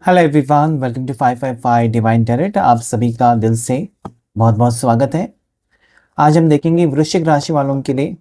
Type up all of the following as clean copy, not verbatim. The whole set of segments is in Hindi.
Hello everyone, welcome to 555 divine tarot. आप सभी का दिल से बहुत बहुत स्वागत है। आज हम देखेंगे वृश्चिक राशि वालों के लिए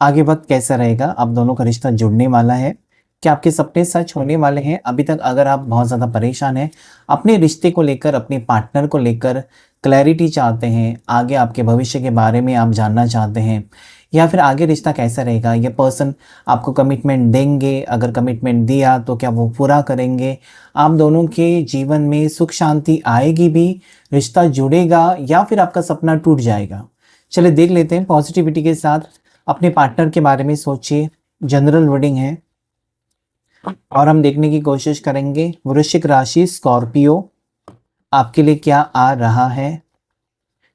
आगे वक्त कैसा रहेगा। आप दोनों का रिश्ता जुड़ने वाला है, क्या आपके सपने सच होने वाले हैं। अभी तक अगर आप बहुत ज़्यादा परेशान हैं अपने रिश्ते को लेकर, अपने पार्टनर को लेकर, क्लैरिटी चाहते हैं, आगे आपके भविष्य के बारे में आप जानना चाहते हैं, या फिर आगे रिश्ता कैसा रहेगा, ये पर्सन आपको कमिटमेंट देंगे, अगर कमिटमेंट दिया तो क्या वो पूरा करेंगे, आप दोनों के जीवन में सुख शांति आएगी भी, रिश्ता जुड़ेगा या फिर आपका सपना टूट जाएगा। चलिए देख लेते हैं पॉजिटिविटी के साथ। अपने पार्टनर के बारे में सोचिए। जनरल रीडिंग है और हम देखने की कोशिश करेंगे वृश्चिक राशि स्कॉर्पियो आपके लिए क्या आ रहा है।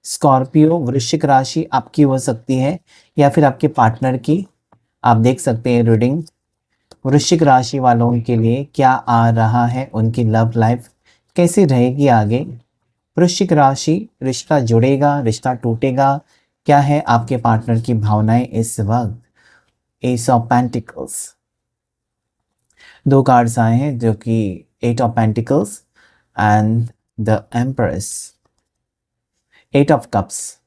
स्कॉर्पियो वृश्चिक राशि आपकी हो सकती है या फिर आपके पार्टनर की। आप देख सकते हैं रीडिंग वृश्चिक राशि वालों के लिए क्या आ रहा है, उनकी लव लाइफ कैसी रहेगी आगे। वृश्चिक राशि, रिश्ता जुड़ेगा, रिश्ता टूटेगा, क्या है आपके पार्टनर की भावनाएं इस वक्त। एस ऑफ पेंटिकल्स, दो कार्ड्स आए हैं जो कि eight of pentacles and the empress, eight of cups.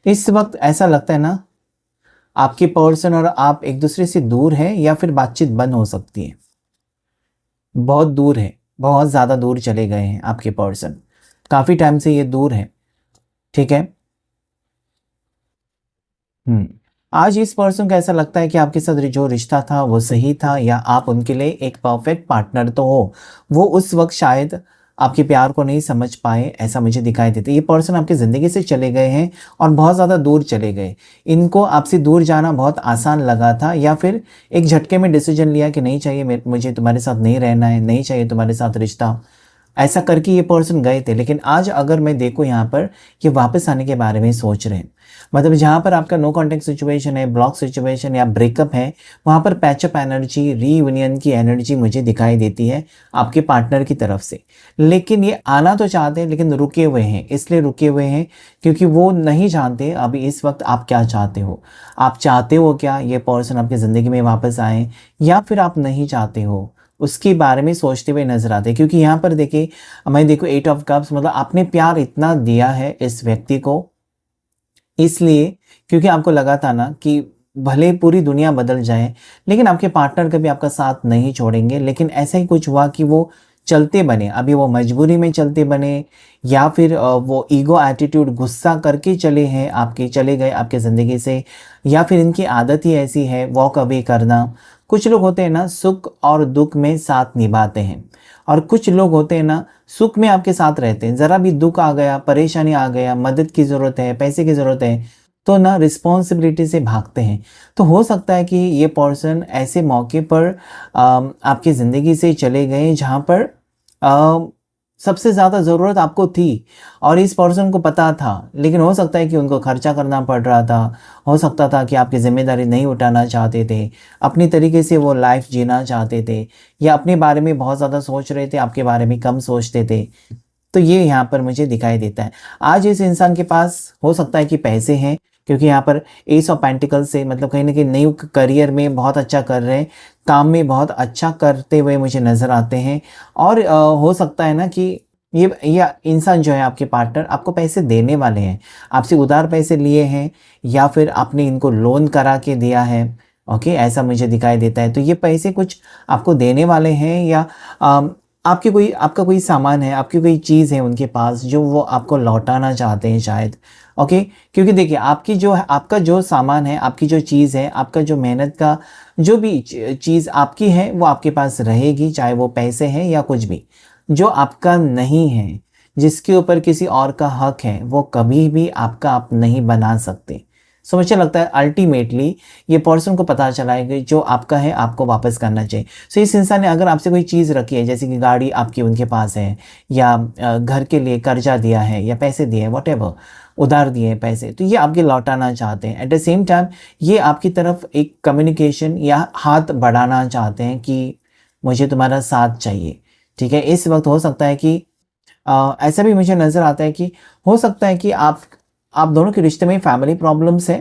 इस वक्त ऐसा लगता है ना आपके पर्सन और आप एक दूसरे से दूर है या फिर बातचीत बंद हो सकती है। बहुत दूर है, बहुत ज़्यादा दूर चले गए हैं आपके पर्सन, काफ़ी टाइम से ये दूर है। ठीक है। आज इस पर्सन को ऐसा लगता है कि आपके साथ जो रिश्ता था वो सही था, या आप उनके लिए एक परफेक्ट पार्टनर तो हो, वो उस वक्त शायद आपके प्यार को नहीं समझ पाए, ऐसा मुझे दिखाई देता है। ये पर्सन आपकी ज़िंदगी से चले गए हैं और बहुत ज़्यादा दूर चले गए। इनको आपसे दूर जाना बहुत आसान लगा था, या फिर एक झटके में डिसीजन लिया कि नहीं चाहिए, मुझे तुम्हारे साथ नहीं रहना है, नहीं चाहिए तुम्हारे साथ रिश्ता, ऐसा करके ये पर्सन गए थे। लेकिन आज अगर मैं देखूँ यहाँ पर, ये वापस आने के बारे में सोच रहे हैं। मतलब जहाँ पर आपका नो कॉन्टेक्ट सिचुएशन है, ब्लॉक सिचुएशन या ब्रेकअप है, वहाँ पर पैचअप एनर्जी, रीयूनियन की एनर्जी मुझे दिखाई देती है आपके पार्टनर की तरफ से। लेकिन ये आना तो चाहते हैं लेकिन रुके हुए हैं। इसलिए रुके हुए हैं क्योंकि वो नहीं जानते अभी इस वक्त आप क्या चाहते हो। आप चाहते हो क्या ये पर्सन आपकी ज़िंदगी में वापस आए, या फिर आप नहीं चाहते हो, उसके बारे में सोचते हुए नजर आते हैं। क्योंकि यहाँ पर देखिए, मैं देखो एट ऑफ कप्स, मतलब आपने प्यार इतना दिया है इस व्यक्ति को, इसलिए क्योंकि आपको लगा था ना कि भले पूरी दुनिया बदल जाए लेकिन आपके पार्टनर कभी आपका साथ नहीं छोड़ेंगे। लेकिन ऐसा ही कुछ हुआ कि वो चलते बने, अभी वो मजबूरी में चलते बने, या फिर वो ईगो एटीट्यूड, गुस्सा करके चले हैं, आपके चले गए आपके ज़िंदगी से, या फिर इनकी आदत ही ऐसी है वॉक अवे करना। कुछ लोग होते हैं ना सुख और दुख में साथ निभाते हैं, और कुछ लोग होते हैं ना सुख में आपके साथ रहते हैं, ज़रा भी दुख आ गया, परेशानी आ गया, मदद की ज़रूरत है, पैसे की ज़रूरत है, तो ना रिस्पॉन्सिबिलिटी से भागते हैं। तो हो सकता है कि ये पर्सन ऐसे मौके पर आपकी ज़िंदगी से चले गए जहाँ पर सबसे ज़्यादा ज़रूरत आपको थी और इस पर्सन को पता था, लेकिन हो सकता है कि उनको खर्चा करना पड़ रहा था, हो सकता था कि आपकी ज़िम्मेदारी नहीं उठाना चाहते थे, अपनी तरीके से वो लाइफ जीना चाहते थे, या अपने बारे में बहुत ज़्यादा सोच रहे थे, आपके बारे में कम सोचते थे। तो ये यहाँ पर मुझे दिखाई देता है। आज इस इंसान के पास हो सकता है कि पैसे हैं, क्योंकि यहाँ पर एस ऑफ पेंटिकल से मतलब कहीं ना कहीं न्यू करियर में बहुत अच्छा कर रहे हैं, काम में बहुत अच्छा करते हुए मुझे नज़र आते हैं। और हो सकता है ना कि ये इंसान जो है आपके पार्टनर आपको पैसे देने वाले हैं, आपसे उधार पैसे लिए हैं, या फिर आपने इनको लोन करा के दिया है। ओके, ऐसा मुझे दिखाई देता है। तो ये पैसे कुछ आपको देने वाले हैं, या आपका कोई सामान है, आपकी कोई चीज़ है उनके पास जो वो आपको लौटाना चाहते हैं शायद। ओके, क्योंकि देखिए आपकी जो है, आपका जो सामान है, आपकी जो चीज़ है, आपका जो मेहनत का जो भी चीज़ आपकी है वो आपके पास रहेगी, चाहे वो पैसे हैं या कुछ भी। जो आपका नहीं है, जिसके ऊपर किसी और का हक है, वो कभी भी आपका आप नहीं बना सकते। सो मुझे लगता है अल्टीमेटली ये पर्सन को पता चला है कि जो आपका है आपको वापस करना चाहिए। सो इस इंसान ने अगर आपसे कोई चीज़ रखी है, जैसे कि गाड़ी आपकी उनके पास है, या घर के लिए कर्जा दिया है, या पैसे दिए हैं, वॉटेवर उधार दिए हैं पैसे, तो ये आपके लौटाना चाहते हैं। एट द सेम टाइम ये आपकी तरफ एक कम्युनिकेशन या हाथ बढ़ाना चाहते हैं कि मुझे तुम्हारा साथ चाहिए। ठीक है, इस वक्त हो सकता है कि ऐसा भी मुझे नज़र आता है कि हो सकता है कि आप दोनों के रिश्ते में फैमिली प्रॉब्लम्स है,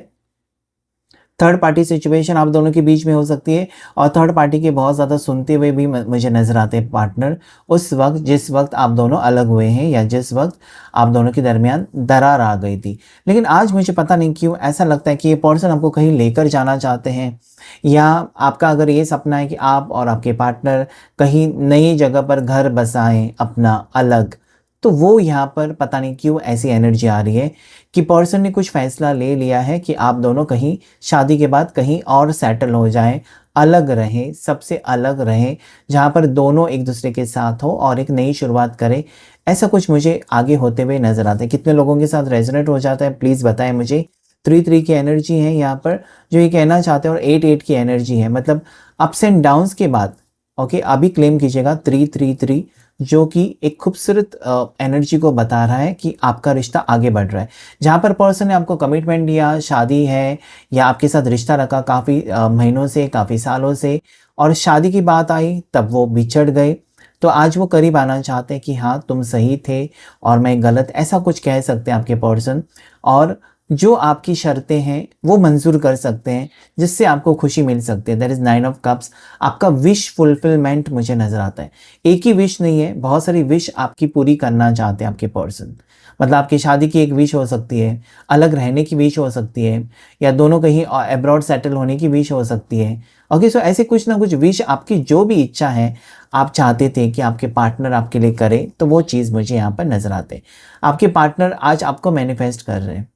थर्ड पार्टी सिचुएशन आप दोनों के बीच में हो सकती है, और थर्ड पार्टी के बहुत ज़्यादा सुनते हुए भी मुझे नज़र आते हैं पार्टनर, उस वक्त जिस वक्त आप दोनों अलग हुए हैं या जिस वक्त आप दोनों के दरमियान दरार आ गई थी। लेकिन आज मुझे पता नहीं क्यों ऐसा लगता है कि ये पर्सन आपको कहीं लेकर जाना चाहते हैं, या आपका अगर ये सपना है कि आप और आपके पार्टनर कहीं नई जगह पर घर बसाएं अपना अलग, तो वो यहाँ पर पता नहीं क्यों ऐसी एनर्जी आ रही है कि पर्सन ने कुछ फ़ैसला ले लिया है कि आप दोनों कहीं शादी के बाद कहीं और सेटल हो जाएं, अलग रहें, सबसे अलग रहें, जहाँ पर दोनों एक दूसरे के साथ हो और एक नई शुरुआत करें। ऐसा कुछ मुझे आगे होते हुए नज़र आता है। कितने लोगों के साथ रेजोनेट हो जाता है प्लीज़ बताएं मुझे। 3-3 की एनर्जी है यहाँ पर जो ये कहना चाहते हैं, और 8-8 की एनर्जी है, मतलब अप्स एंड डाउन्स के बाद ओके अभी क्लेम कीजिएगा 3-3-3, जो कि एक खूबसूरत एनर्जी को बता रहा है कि आपका रिश्ता आगे बढ़ रहा है। जहाँ पर पर्सन ने आपको कमिटमेंट दिया, शादी है या आपके साथ रिश्ता रखा काफ़ी महीनों से, काफ़ी सालों से, और शादी की बात आई तब वो बिछड़ गए, तो आज वो करीब आना चाहते हैं कि हाँ तुम सही थे और मैं गलत, ऐसा कुछ कह सकते हैं आपके पर्सन। और जो आपकी शर्तें हैं वो मंजूर कर सकते हैं, जिससे आपको खुशी मिल सकती है। That is 9 of cups. आपका विश फुलफिलमेंट मुझे नज़र आता है। एक ही विश नहीं है, बहुत सारी विश आपकी पूरी करना चाहते हैं आपके पर्सन। मतलब आपकी शादी की एक विश हो सकती है, अलग रहने की विश हो सकती है, या दोनों कहीं अब्रॉड सेटल होने की विश हो सकती है। ओके, सो ऐसे कुछ ना कुछ विश, आपकी जो भी इच्छा है, आप चाहते थे कि आपके पार्टनर आपके लिए करे, तो वो चीज़ मुझे यहाँ पर नज़र आते हैं। आपके पार्टनर आज आपको मैनिफेस्ट कर रहे हैं।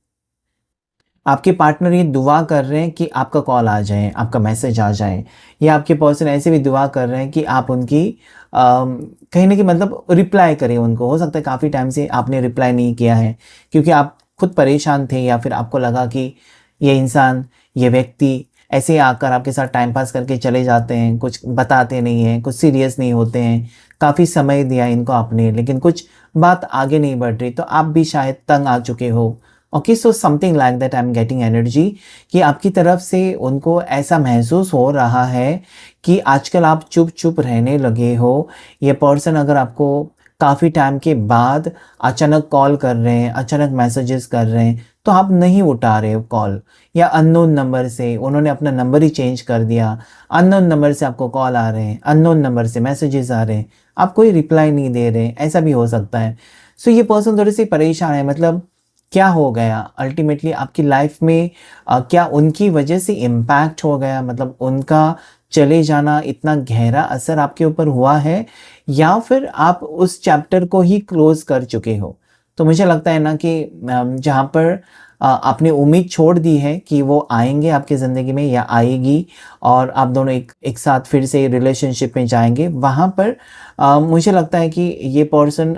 आपके पार्टनर ये दुआ कर रहे हैं कि आपका कॉल आ जाए, आपका मैसेज आ जाए, या आपके पर्सन ऐसे भी दुआ कर रहे हैं कि आप उनकी कहीं ना कहीं मतलब रिप्लाई करें उनको। हो सकता है काफ़ी टाइम से आपने रिप्लाई नहीं किया है क्योंकि आप खुद परेशान थे, या फिर आपको लगा कि ये इंसान, ये व्यक्ति ऐसे ही आकर आपके साथ टाइम पास करके चले जाते हैं, कुछ बताते नहीं हैं, कुछ सीरियस नहीं होते हैं। काफ़ी समय दिया इनको आपने, लेकिन कुछ बात आगे नहीं बढ़ रही, तो आप भी शायद तंग आ चुके हो। Okay, so something like that I am getting energy कि आपकी तरफ से उनको ऐसा महसूस हो रहा है कि आजकल आप चुप चुप रहने लगे हो। ये पर्सन अगर आपको काफ़ी टाइम के बाद अचानक कॉल कर रहे हैं, अचानक मैसेजेस कर रहे हैं, तो आप नहीं उठा रहे हो कॉल, या अननोन नंबर से उन्होंने अपना नंबर ही चेंज कर दिया, अननोन नंबर से आपको कॉल आ रहे हैं, अननोन नंबर से मैसेजेस आ रहे हैं, आप कोई रिप्लाई नहीं दे रहे हैं, ऐसा भी हो सकता है। सो ये पर्सन थोड़े से परेशान है। मतलब क्या हो गया अल्टीमेटली आपकी लाइफ में, क्या उनकी वजह से इम्पैक्ट हो गया, मतलब उनका चले जाना इतना गहरा असर आपके ऊपर हुआ है, या फिर आप उस चैप्टर को ही क्लोज कर चुके हो। तो मुझे लगता है ना कि जहाँ पर आपने उम्मीद छोड़ दी है कि वो आएंगे आपकी ज़िंदगी में या आएगी, और आप दोनों एक साथ फिर से रिलेशनशिप में जाएंगे, वहाँ पर मुझे लगता है कि ये पर्सन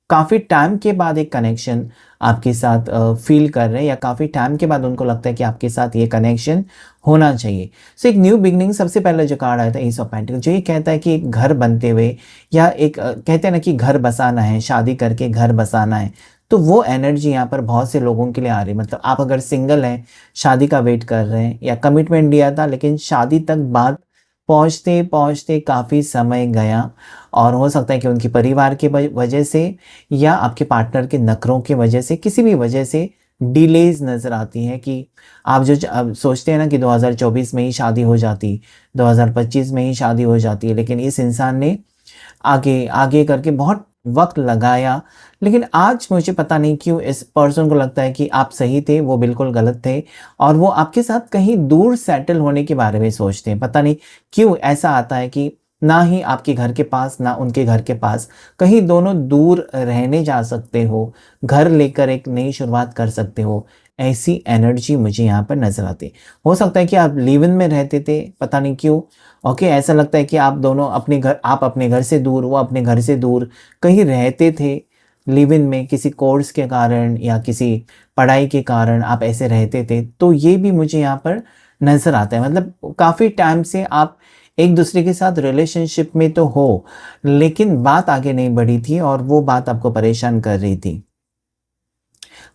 काफ़ी टाइम के बाद एक कनेक्शन आपके साथ फील कर रहे हैं, या काफ़ी टाइम के बाद उनको लगता है कि आपके साथ ये कनेक्शन होना चाहिए। सो एक न्यू बिगनिंग, सबसे पहले जो कार्ड आया था एस ऑफ पेंटिकल, जो ये कहता है कि एक घर बनते हुए, या एक कहते हैं ना कि घर बसाना है, शादी करके घर बसाना है, तो वो एनर्जी यहाँ पर बहुत से लोगों के लिए आ रही है। मतलब आप अगर सिंगल हैं, शादी का वेट कर रहे हैं, या कमिटमेंट दिया था लेकिन शादी तक बात पहुँचते पहुँचते काफ़ी समय गया, और हो सकता है कि उनके परिवार की वजह से या आपके पार्टनर के नखरों की वजह से, किसी भी वजह से डिलेज नज़र आती हैं कि आप जो अब सोचते हैं ना कि 2024 में ही शादी हो जाती, 2025 में ही शादी हो जाती है, लेकिन इस इंसान ने आगे आगे करके बहुत वक्त लगाया। लेकिन आज मुझे पता नहीं क्यों इस पर्सन को लगता है कि आप सही थे, वो बिल्कुल गलत थे, और वो आपके साथ कहीं दूर सेटल होने के बारे में सोचते हैं। पता नहीं क्यों ऐसा आता है कि ना ही आपके घर के पास ना उनके घर के पास, कहीं दोनों दूर रहने जा सकते हो, घर लेकर एक नई शुरुआत कर सकते हो, ऐसी एनर्जी मुझे यहाँ पर नज़र आती है। हो सकता है कि आप लिव इन में रहते थे, पता नहीं क्यों। ओके, ऐसा लगता है कि आप दोनों अपने घर, आप अपने घर से दूर, वो अपने घर से दूर कहीं रहते थे लिव इन में, किसी कोर्स के कारण या किसी पढ़ाई के कारण आप ऐसे रहते थे, तो ये भी मुझे यहाँ पर नज़र आता है। मतलब काफ़ी टाइम से आप एक दूसरे के साथ रिलेशनशिप में तो हो, लेकिन बात आगे नहीं बढ़ी थी, और वो बात आपको परेशान कर रही थी।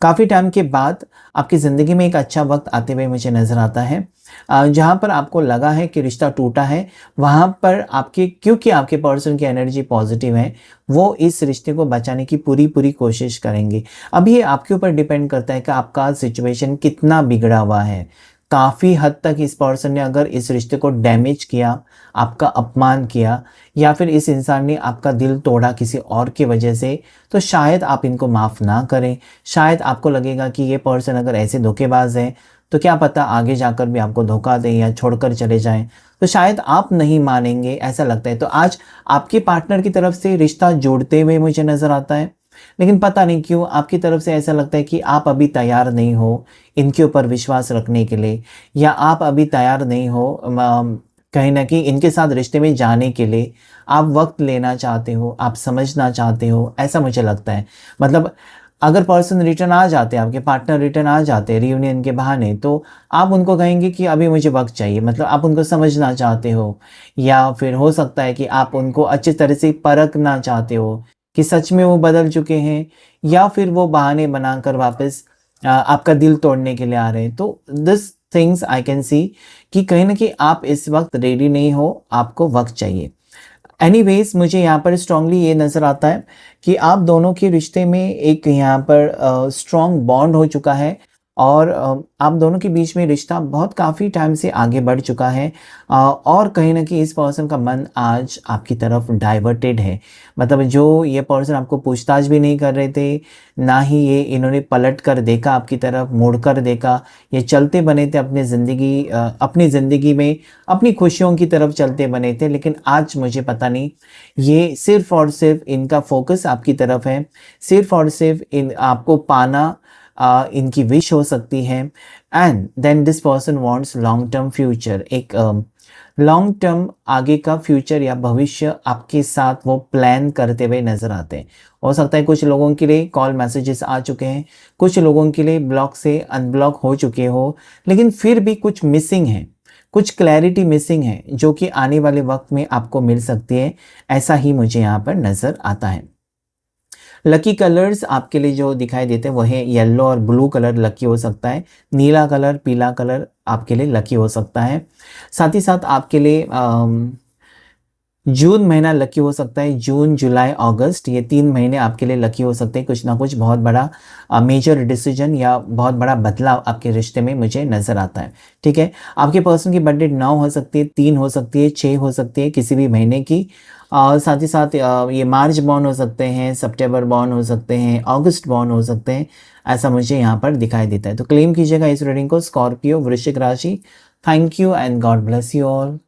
काफ़ी टाइम के बाद आपकी ज़िंदगी में एक अच्छा वक्त आते हुए मुझे नज़र आता है, जहाँ पर आपको लगा है कि रिश्ता टूटा है, वहाँ पर आपके, क्योंकि आपके पर्सन की एनर्जी पॉजिटिव है, वो इस रिश्ते को बचाने की पूरी पूरी कोशिश करेंगे। अब ये आपके ऊपर डिपेंड करता है कि आपका सिचुएशन कितना बिगड़ा हुआ है, काफ़ी हद तक इस पर्सन ने अगर इस रिश्ते को डैमेज किया, आपका अपमान किया, या फिर इस इंसान ने आपका दिल तोड़ा किसी और की वजह से, तो शायद आप इनको माफ़ ना करें। शायद आपको लगेगा कि ये पर्सन अगर ऐसे धोखेबाज है तो क्या पता आगे जाकर भी आपको धोखा दें या छोड़कर चले जाएं, तो शायद आप नहीं मानेंगे, ऐसा लगता है। तो आज आपके पार्टनर की तरफ से रिश्ता जोड़ते हुए मुझे नज़र आता है, लेकिन पता नहीं क्यों आपकी तरफ से ऐसा लगता है कि आप अभी तैयार नहीं हो इनके ऊपर विश्वास रखने के लिए, या आप अभी तैयार नहीं हो कहीं न कहीं इनके साथ रिश्ते में जाने के लिए। आप वक़्त लेना चाहते हो, आप समझना चाहते हो, ऐसा मुझे लगता है। मतलब अगर पर्सन रिटर्न आ जाते हैं, आपके पार्टनर रिटर्न आ जाते हैं रियूनियन के बहाने, तो आप उनको कहेंगे कि अभी मुझे वक़्त चाहिए, मतलब आप उनको समझना चाहते हो। या फिर हो सकता है कि आप उनको अच्छी तरह से परखना चाहते हो कि सच में वो बदल चुके हैं, या फिर वो बहाने बनाकर वापस आपका दिल तोड़ने के लिए आ रहे हैं। तो this things I can see कि कहीं न कहीं आप इस वक़्त रेडी नहीं हो, आपको वक़्त चाहिए। एनीवेज़ मुझे यहाँ पर स्ट्रॉन्गली ये नज़र आता है कि आप दोनों के रिश्ते में एक यहाँ पर स्ट्रॉन्ग बॉन्ड हो चुका है, और आप दोनों के बीच में रिश्ता बहुत काफ़ी टाइम से आगे बढ़ चुका है। और कहीं न कहीं इस पर्सन का मन आज आपकी तरफ डाइवर्टेड है। मतलब जो ये पर्सन आपको पूछताछ भी नहीं कर रहे थे, ना ही ये इन्होंने पलट कर देखा आपकी तरफ, मुड़ कर देखा। ये चलते बने थे अपनी ज़िंदगी में अपनी खुशियों की तरफ चलते बने थे, लेकिन आज मुझे पता नहीं, ये सिर्फ़ और सिर्फ़ इनका फ़ोकस आपकी तरफ है। सिर्फ़ और सिर्फ़ इन आपको पाना इनकी विश हो सकती है। And then this person wants long term future, एक लॉन्ग टर्म आगे का फ्यूचर या भविष्य आपके साथ वो प्लान करते हुए नज़र आते हैं। हो सकता है कुछ लोगों के लिए कॉल मैसेजेस आ चुके हैं, कुछ लोगों के लिए ब्लॉक से अनब्लॉक हो चुके हो, लेकिन फिर भी कुछ मिसिंग है, कुछ क्लैरिटी मिसिंग है, जो कि आने वाले वक्त में आपको मिल सकती है। ऐसा ही मुझे यहाँ पर नज़र आता है। लकी कलर्स आपके लिए जो दिखाई देते हैं वो है येलो और ब्लू कलर लकी हो सकता है। नीला कलर, पीला कलर आपके लिए लकी हो सकता है। साथ ही साथ आपके लिए जून महीना लकी हो सकता है। जून, जुलाई, अगस्त, ये 3 महीने आपके लिए लकी हो सकते हैं। कुछ ना कुछ बहुत बड़ा मेजर डिसीजन या बहुत बड़ा बदलाव आपके रिश्ते में मुझे नज़र आता है। ठीक है? आपके पर्सन की बर्थडे 9 हो सकती है, 3 हो सकती है, 6 हो सकती है, किसी भी महीने की। साथ ही साथ ये मार्च बॉर्न हो सकते हैं, सितंबर बॉर्न हो सकते हैं, अगस्त बॉर्न हो सकते हैं। ऐसा मुझे यहाँ पर दिखाई देता है। तो क्लेम कीजिएगा इस रीडिंग को। स्कॉर्पियो, वृश्चिक राशि। Thank you and God bless you all.